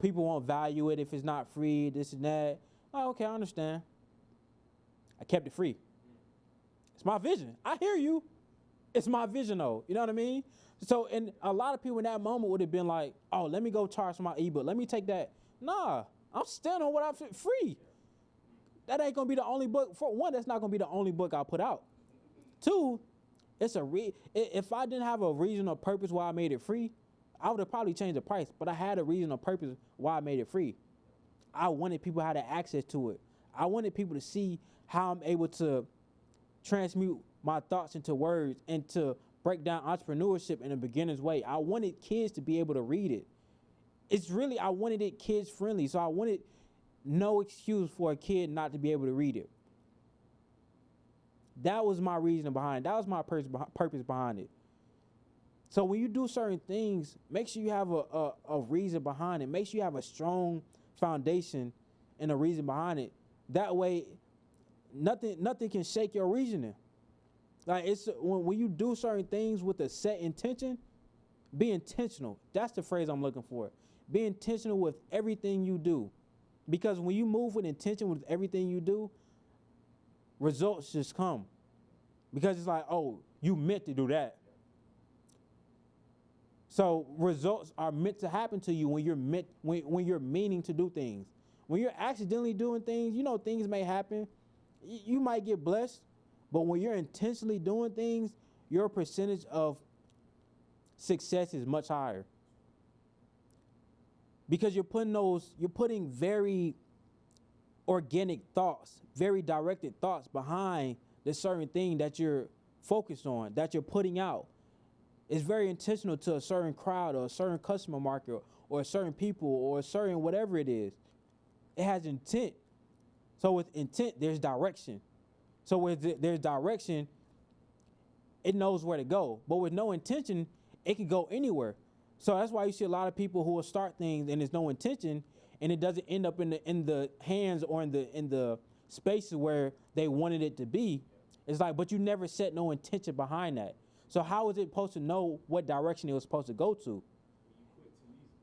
people won't value it if it's not free, this and that. Oh, okay, I understand. I kept it free. It's my vision. I hear you. It's my vision though. You know what I mean? So, and a lot of people in that moment would have been like, oh, let me go charge for my ebook. Let me take that. Nah, I'm standing on what I'm free. That ain't gonna be the only book. For one, that's not gonna be the only book I put out. Two, if I didn't have a reason or purpose why I made it free, I would have probably changed the price. But I had a reason or purpose why I made it free. I wanted people to have access to it. I wanted people to see how I'm able to transmute my thoughts into words and to break down entrepreneurship in a beginner's way. I wanted kids to be able to read it. I wanted it kids friendly. So I wanted no excuse for a kid not to be able to read it. That was my reason behind it. That was my purpose behind it. So when you do certain things, make sure you have a reason behind it. Make sure you have a strong foundation and a reason behind it. That way, nothing can shake your reasoning. Like, it's when you do certain things with a set intention, be intentional. That's the phrase I'm looking for. Be intentional with everything you do. Because when you move with intention with everything you do, results just come. Because it's like, oh, you meant to do that. So results are meant to happen to you when you're meaning to do things. When you're accidentally doing things, things may happen. You might get blessed, but when you're intentionally doing things, your percentage of success is much higher. Because you're putting very organic thoughts, very directed thoughts behind the certain thing that you're focused on, that you're putting out. It's very intentional to a certain crowd or a certain customer market or a certain people or a certain whatever it is. It has intent. So with intent, there's direction. So with there's direction, it knows where to go. But with no intention, it can go anywhere. So that's why you see a lot of people who will start things and there's no intention, and it doesn't end up in the hands or in the spaces where they wanted it to be. It's like, but you never set no intention behind that. So how is it supposed to know what direction it was supposed to go to?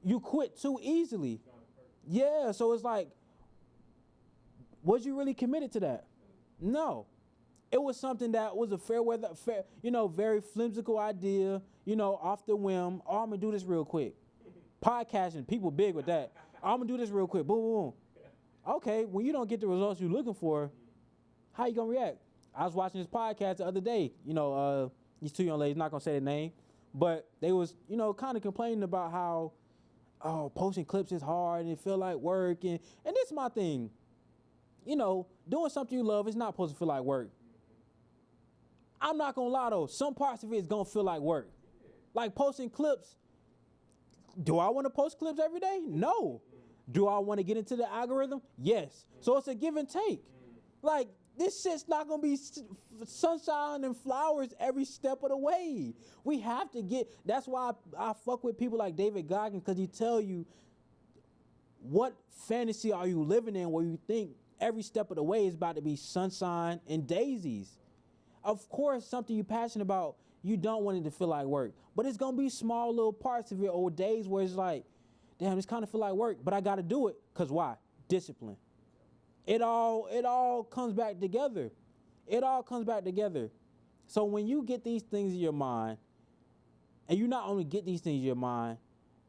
You quit too easily. Yeah, so it's like, was you really committed to that? No. It was something that was a very flimsical idea, off the whim. Oh, I'm gonna do this real quick. Podcasting, people big with that. Oh, I'm gonna do this real quick. Boom, boom, boom. Okay, when you don't get the results you're looking for, how you gonna react? I was watching this podcast the other day. These two young ladies, not gonna say their name, but they was, kind of complaining about how, posting clips is hard and it feel like work. And this is my thing. Doing something you love is not supposed to feel like work. I'm not gonna lie though, some parts of it is gonna feel like work. Like posting clips. Do I want to post clips every day? No. Do I want to get into the algorithm? Yes. So it's a give and take. Like, this shit's not gonna be sunshine and flowers every step of the way. We have to that's why I fuck with people like David Goggins, because he tell you, what fantasy are you living in where you think every step of the way is about to be sunshine and daisies? Of course, something you're passionate about, you don't want it to feel like work. But it's gonna be small little parts of it or days where it's like, damn, this kind of feel like work, but I gotta do it. Cause why? Discipline. It all comes back together. It all comes back together. So when you get these things in your mind, And you not only get these things in your mind,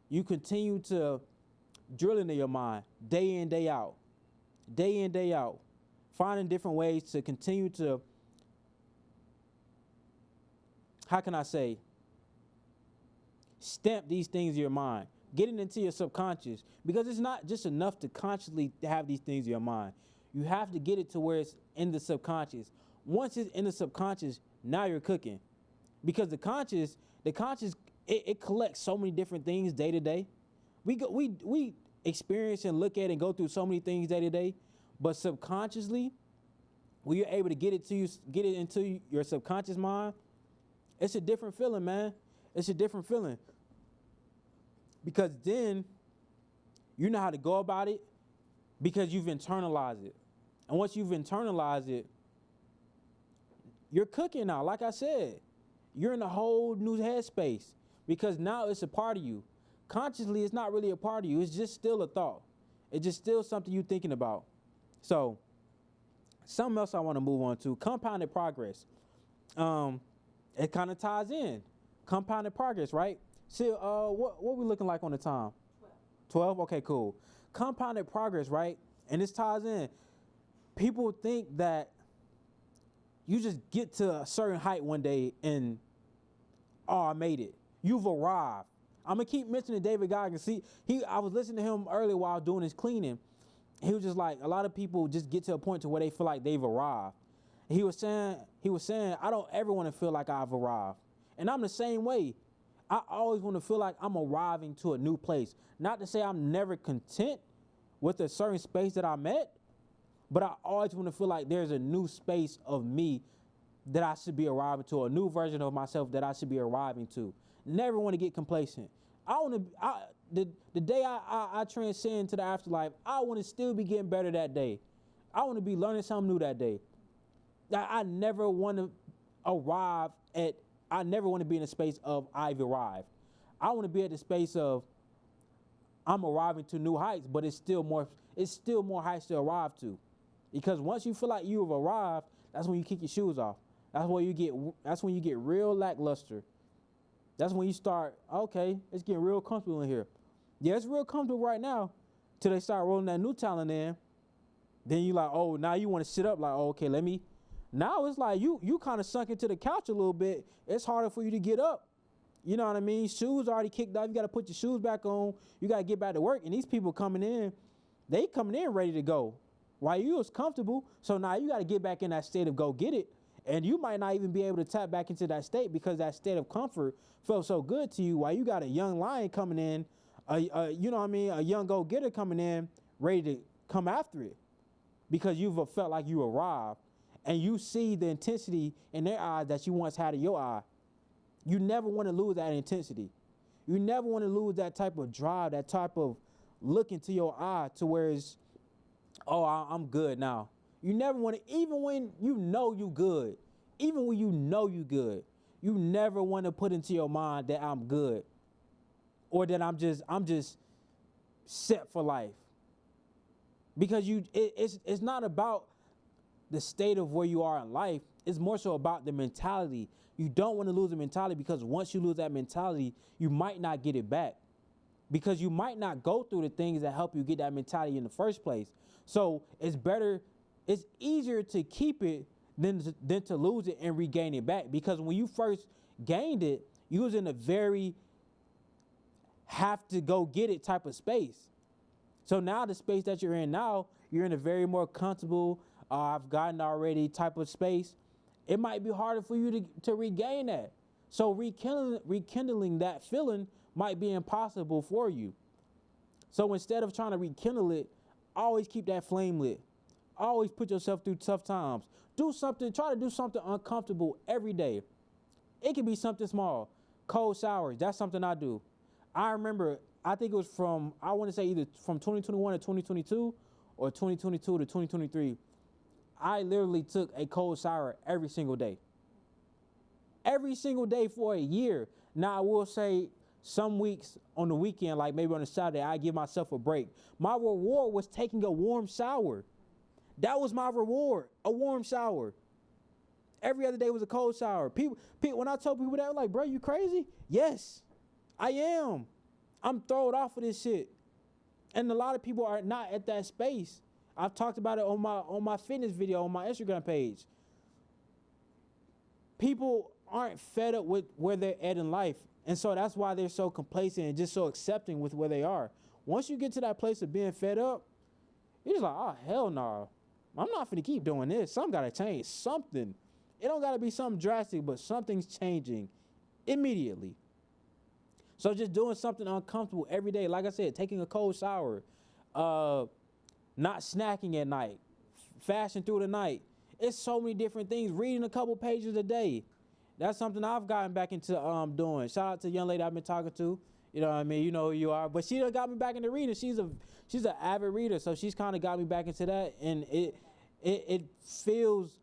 you continue to drill into your mind day in, day out, finding different ways to continue to, how can I say, stamp these things in your mind, getting into your subconscious, because it's not just enough to consciously have these things in your mind. You have to get it to where it's in the subconscious. Once it's in the subconscious, now you're cooking, because the conscious, it collects so many different things day to day. We experience and look at and go through so many things day to day, but subconsciously, when you're able to get it into your subconscious mind, it's a different feeling, man. It's a different feeling, because then you know how to go about it, because you've internalized it. And once you've internalized it, you're cooking now. Like I said, you're in a whole new headspace, because now it's a part of you. Consciously, it's not really a part of you. It's just still a thought. It's just still something you're thinking about. So, something else I want to move on to, compounded progress. It kind of ties in. Compounded progress, right? See, what we looking like on the time? 12? Okay, cool. Compounded progress, right? And this ties in. People think that you just get to a certain height one day and, oh, I made it. You've arrived. I'm going to keep mentioning David Goggins. See, I was listening to him earlier while doing his cleaning. He was just like, a lot of people just get to a point to where they feel like they've arrived. And he was saying, I don't ever want to feel like I've arrived. And I'm the same way. I always want to feel like I'm arriving to a new place. Not to say I'm never content with a certain space that I'm at, but I always want to feel like there's a new space of me that I should be arriving to, a new version of myself that I should be arriving to. Never want to get complacent. The day I transcend to the afterlife, I want to still be getting better that day. I want to be learning something new that day. I never want to be in a space of I've arrived. I want to be at the space of I'm arriving to new heights, but it's still more heights to arrive to. Because once you feel like you've arrived, that's when you kick your shoes off. That's when you get real lackluster. That's when you start, okay, it's getting real comfortable in here. Yeah, it's real comfortable right now till they start rolling that new talent in. Then you like, oh, now you want to sit up like, oh, okay, now it's like you kind of sunk into the couch a little bit. It's harder for you to get up. You know what I mean? Shoes already kicked off. You got to put your shoes back on. You got to get back to work. And these people coming in ready to go. While you was comfortable, so now you got to get back in that state of go get it. And you might not even be able to tap back into that state because that state of comfort felt so good to you, while you got a young lion coming in, you know what I mean, a young go-getter coming in, ready to come after it, because you've felt like you arrived, and you see the intensity in their eyes that you once had in your eye. You never want to lose that intensity. You never want to lose that type of drive, that type of look into your eye to where it's, oh, I'm good now. You never want to, even when you know you good, you never want to put into your mind that I'm good, or that I'm just set for life. Because it's not about the state of where you are in life. It's more so about the mentality. You don't want to lose the mentality, because once you lose that mentality, you might not get it back, because you might not go through the things that help you get that mentality in the first place. So it's easier to keep it than to lose it and regain it back. Because when you first gained it, you was in a very have to go get it type of space. So now the space that you're in now, you're in a very more comfortable, I've gotten already type of space. It might be harder for you to regain that. So rekindling that feeling might be impossible for you. So instead of trying to rekindle it, always keep that flame lit. Always put yourself through tough times. Try to do something uncomfortable every day. It can be something small. Cold showers, that's something I do. I remember, I think it was I want to say either from 2021 to 2022 or 2022 to 2023. I literally took a cold shower every single day. Every single day for a year. Now, I will say some weeks on the weekend, like maybe on a Saturday, I give myself a break. My reward was taking a warm shower. That was my reward, a warm shower. Every other day was a cold shower. When I told people that, I was like, bro, you crazy? Yes, I am. I'm thrown off of this shit. And a lot of people are not at that space. I've talked about it on my fitness video on my Instagram page. People aren't fed up with where they're at in life. And so that's why they're so complacent and just so accepting with where they are. Once you get to that place of being fed up, you're just like, oh, hell no. I'm not finna keep doing this. Something gotta change. Something. It don't gotta be something drastic, but something's changing immediately. So just doing something uncomfortable every day. Like I said, taking a cold shower, not snacking at night, fasting through the night. It's so many different things. Reading a couple pages a day. That's something I've gotten back into doing. Shout out to the young lady I've been talking to. You know what I mean? You know who you are. But she done got me back into reading. She's an avid reader, so she's kind of got me back into that. And it feels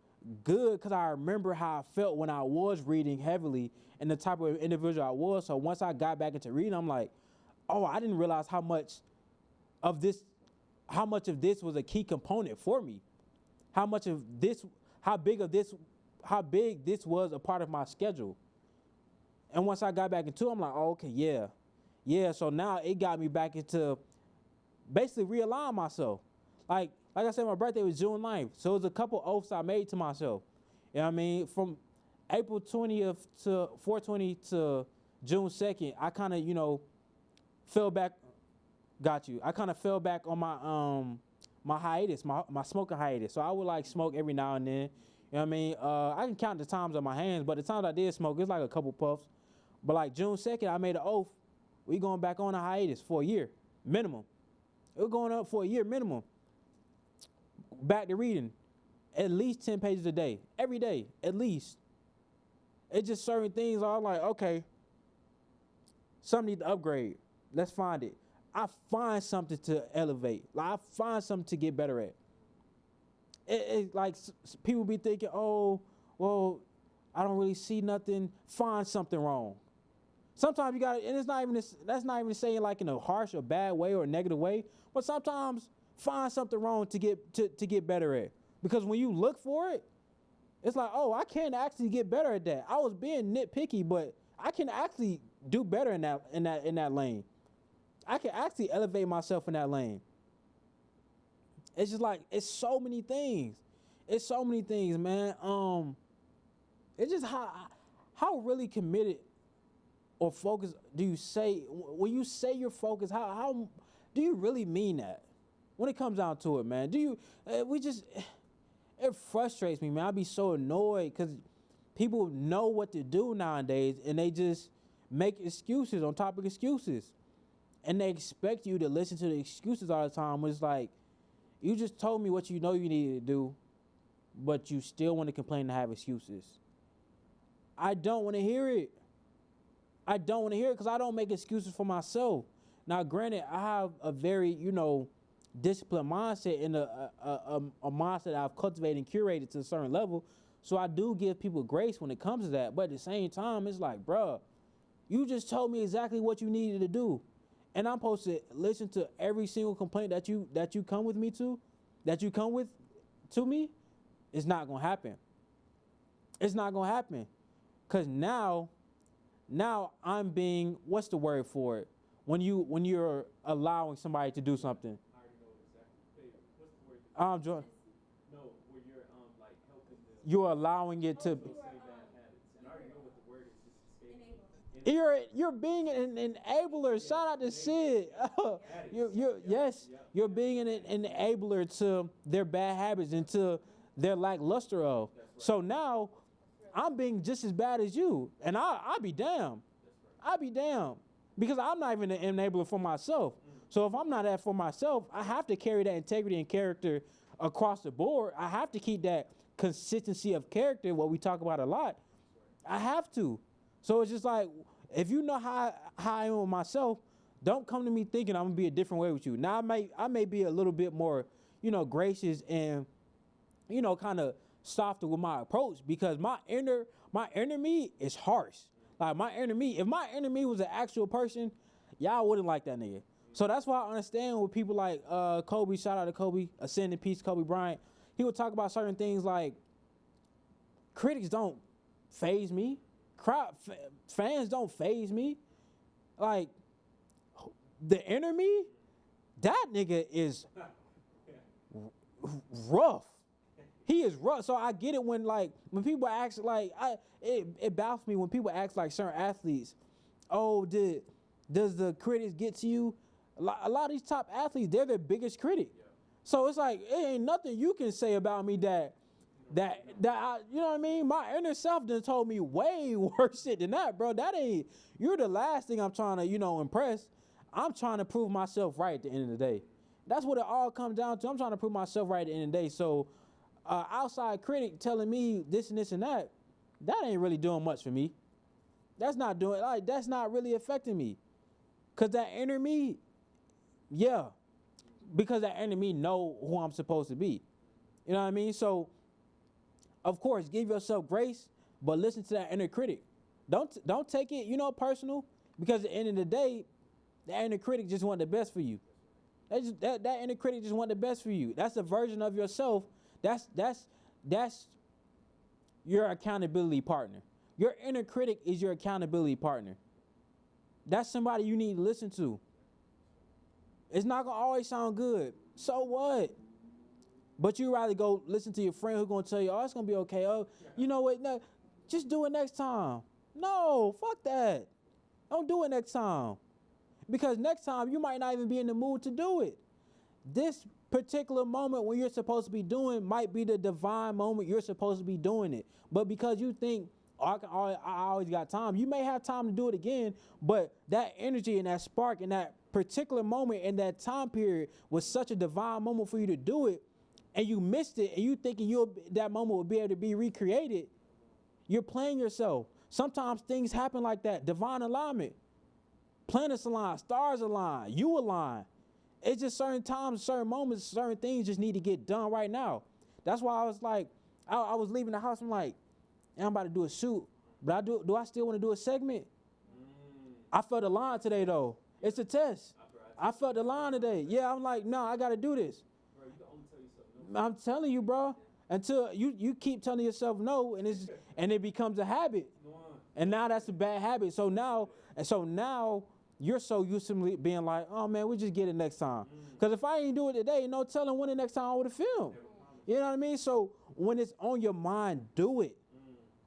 good because I remember how I felt when I was reading heavily and the type of individual I was. So once I got back into reading, I'm like, oh, I didn't realize how much of this was a key component for me. How big this was a part of my schedule. And once I got back into it, I'm like, oh, okay, yeah. So now it got me back into basically realign myself. Like I said, my birthday was June 9th. So it was a couple oaths I made to myself. You know what I mean? From April 20th to 420 to June 2nd, I kind of, fell back. Got you. I kind of fell back on my hiatus, my smoking hiatus. So I would like smoke every now and then. You know what I mean? I can count the times on my hands, but the times I did smoke, it's like a couple puffs. But like June 2nd, I made an oath. We going back on a hiatus for a year, minimum. We're going up for a year minimum. Back to reading, at least 10 pages a day, every day, at least. It's just certain things are like, okay, something need to upgrade. Let's find it. I find something to elevate. Like I find something to get better at. It like people be thinking, oh, well, I don't really see nothing. Find something wrong. Sometimes you gotta, and that's not even saying like in a harsh or bad way or a negative way, but sometimes find something wrong to get better at. Because when you look for it, it's like, oh, I can actually get better at that. I was being nitpicky, but I can actually do better in that lane. I can actually elevate myself in that lane. It's just like, it's so many things. It's so many things, man. It's just how really committed or focused do you say, when you say you're focused, how do you really mean that? When it comes down to it, man, it frustrates me, man. I be so annoyed because people know what to do nowadays and they just make excuses on top of excuses. And they expect you to listen to the excuses all the time. It's like, you just told me what you know you needed to do, but you still want to complain and have excuses. I don't want to hear it. I don't want to hear it because I don't make excuses for myself. Now, granted, I have a very, disciplined mindset and a mindset I've cultivated and curated to a certain level. So I do give people grace when it comes to that. But at the same time, it's like, bruh, you just told me exactly what you needed to do. And I'm supposed to listen to every single complaint that you come with me to, to me. It's not gonna happen. It's not gonna happen. Cause now I'm being, what's the word for it? When you're allowing somebody to do something. I already know exactly. What's the word? John. No, where you're like helping them. You're allowing it to. Say bad habits, and I already know what the word is. It's escaping. You're being an enabler. Shout out to Sid. You're being an enabler to their bad habits and to their lackluster of. So now I'm being just as bad as you, and I'll be damned. I'll be damned because I'm not even an enabler for myself. So if I'm not that for myself, I have to carry that integrity and character across the board. I have to keep that consistency of character, what we talk about a lot. I have to. So it's just like, if you know how I am with myself, don't come to me thinking I'm gonna be a different way with you. Now I may be a little bit more, gracious and, kind of softer with my approach because my inner me is harsh. Like if my enemy was an actual person, y'all wouldn't like that nigga. So that's why I understand with people like Kobe, shout out to Kobe, ascend in peace, Kobe Bryant. He would talk about certain things like Critics don't faze me. Fans don't faze me. Like, the enemy, that nigga is rough. He is rough. So I get it when people ask, like, it baffles me when people ask, like, certain athletes, oh, does the critics get to you? A lot of these top athletes, they're their biggest critic. Yeah. So it's like, it ain't nothing you can say about me that I, you know what I mean? My inner self done told me way worse shit than that, bro. You're the last thing I'm trying to, impress. I'm trying to prove myself right at the end of the day. That's what it all comes down to. I'm trying to prove myself right at the end of the day. So, outside critic telling me this and this and that ain't really doing much for me. That's not really affecting me. Cause that inner me, yeah. Because that inner me know who I'm supposed to be. You know what I mean? So, of course, give yourself grace, but listen to that inner critic. Don't take it, personal, because at the end of the day, the inner critic just want the best for you. That inner critic just want the best for you. That's a version of yourself. That's your accountability partner. Your inner critic is your accountability partner. That's somebody you need to listen to. It's not gonna always sound good. So what? But you rather go listen to your friend who's gonna tell you, oh, it's gonna be okay. Oh, you know what? No, just do it next time. No, fuck that. Don't do it next time. Because next time you might not even be in the mood to do it. This particular moment when you're supposed to be doing might be the divine moment you're supposed to be doing it. But because you think, oh, I always got time, you may have time to do it again, but that energy and that spark and that particular moment and that time period was such a divine moment for you to do it, and you missed it, and you thinking that moment will be able to be recreated, you're playing yourself. Sometimes things happen like that, divine alignment. Planets align, stars align, you align. It's just certain times, certain moments, certain things just need to get done right now. That's why I was like, I was leaving the house, I'm like, I'm about to do a shoot, but do I still want to do a segment? I felt the line today though. It's a test. I felt the line today. Yeah, I'm like, no, I got to do this. Bro, you can only tell yourself no. I'm telling you, bro. Until you keep telling yourself no, and it becomes a habit. And now that's a bad habit. So now you're so used to being like, oh man, we just get it next time. Because if I ain't do it today, no telling when the next time I would have filmed. You know what I mean? So when it's on your mind, do it.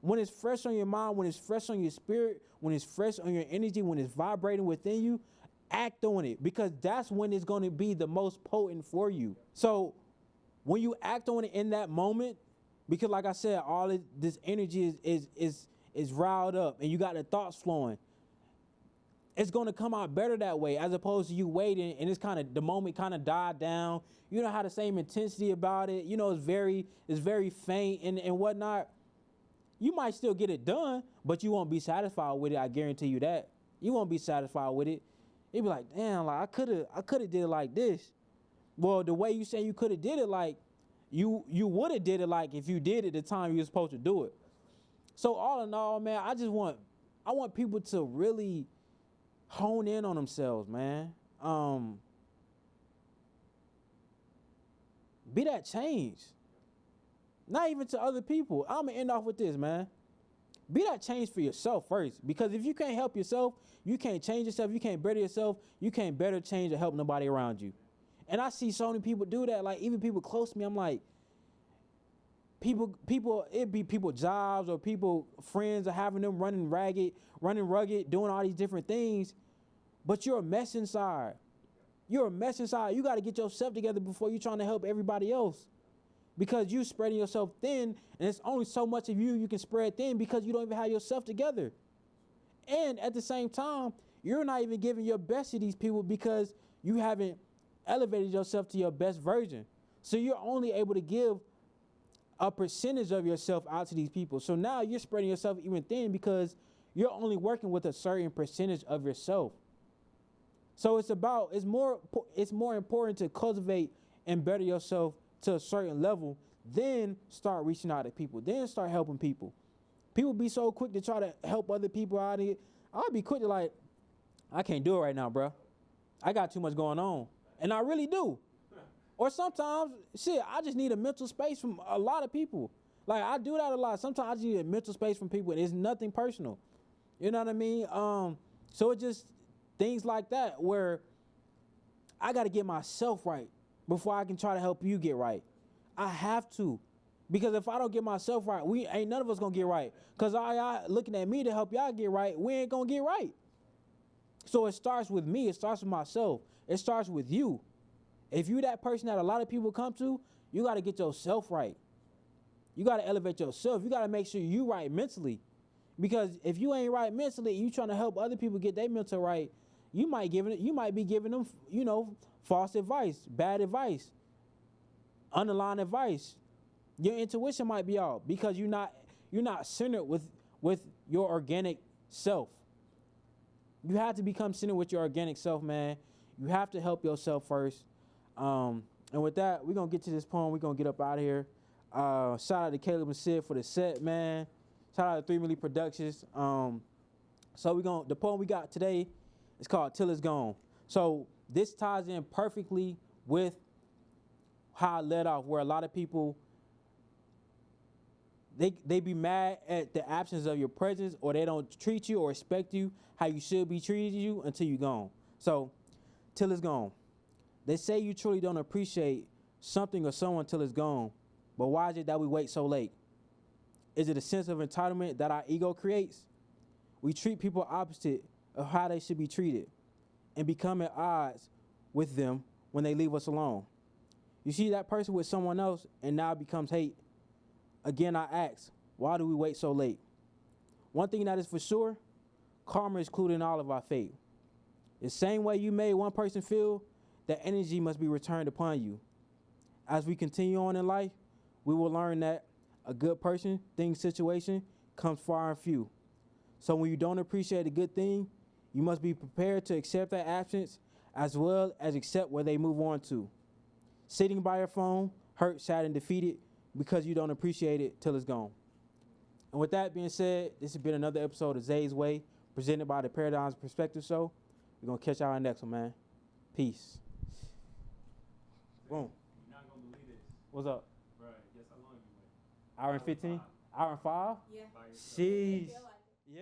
When it's fresh on your mind, when it's fresh on your spirit, when it's fresh on your energy, when it's vibrating within you, act on it, because that's when it's going to be the most potent for you. So when you act on it in that moment, because like I said, all this energy is riled up and you got the thoughts flowing, it's going to come out better that way, as opposed to you waiting and the moment kind of died down. You don't have the same intensity about it. It's very faint and whatnot. You might still get it done, but you won't be satisfied with it. I guarantee you that. You won't be satisfied with it. You'll be like, damn, like I could have did it like this. Well, the way you say you could have did it, like you would have did it like if you did it the time you were supposed to do it. So all in all, man, I want people to really hone in on themselves, man. Be that change. Not even to other people. I'm gonna end off with this, man. Be that change for yourself first. Because if you can't help yourself, you can't change yourself, you can't better yourself, you can't better change or help nobody around you. And I see so many people do that. Like even people close to me, I'm like, it'd be people jobs or people, friends are having them running rugged, doing all these different things. But you're a mess inside. You're a mess inside. You got to get yourself together before you're trying to help everybody else. Because you spreading yourself thin, and it's only so much of you can spread thin because you don't even have yourself together. And at the same time, you're not even giving your best to these people because you haven't elevated yourself to your best version. So you're only able to give a percentage of yourself out to these people. So now you're spreading yourself even thin because you're only working with a certain percentage of yourself. So it's more important to cultivate and better yourself to a certain level, then start reaching out to people, then start helping people. People be so quick to try to help other people out of it. I'll be quick to like, I can't do it right now, bro. I got too much going on. And I really do. Or sometimes, shit, I just need a mental space from a lot of people. Like, I do that a lot. Sometimes I just need a mental space from people, and it's nothing personal. You know what I mean? So it just things like that where I got to get myself right before I can try to help you get right. I have to. Because if I don't get myself right, we ain't none of us gonna get right. Because y'all looking at me to help y'all get right, we ain't gonna get right. So it starts with me. It starts with myself. It starts with you. If you that person that a lot of people come to, you got to get yourself right. You got to elevate yourself. You got to make sure you right mentally. Because if you ain't right mentally, you trying to help other people get their mental right, you might be giving them, false advice, bad advice, underlying advice. Your intuition might be off because you're not centered with your organic self. You have to become centered with your organic self, man. You have to help yourself first. And with that, we're going to get to this poem. We're going to get up out of here. Shout out to Caleb and Sid for the set, man. Shout out to 3 Milli Productions. So the poem we got today is called Till It's Gone. So this ties in perfectly with how I led off, where a lot of people, they be mad at the absence of your presence, or they don't treat you or respect you how you should be treated you until you're gone. So, till it's gone. They say you truly don't appreciate something or someone till it's gone, but why is it that we wait so late? Is it a sense of entitlement that our ego creates? We treat people opposite of how they should be treated and become at odds with them when they leave us alone. You see that person with someone else and now it becomes hate. Again, I ask, why do we wait so late? One thing that is for sure, karma is included in all of our fate. The same way you made one person feel, that energy must be returned upon you. As we continue on in life, we will learn that a good person, thing, situation comes far and few. So when you don't appreciate a good thing, you must be prepared to accept that absence as well as accept where they move on to. Sitting by your phone, hurt, sad, and defeated because you don't appreciate it till it's gone. And with that being said, this has been another episode of Zay's Way, presented by the Paradigms Perspective Show. We're going to catch y'all on the next one, man. Peace. Boom. You're not going to believe this. What's up? Bro, guess how long you went? Hour and 15? Hour and 5? Yeah. By yourself. Jeez. Feel like it. Yeah.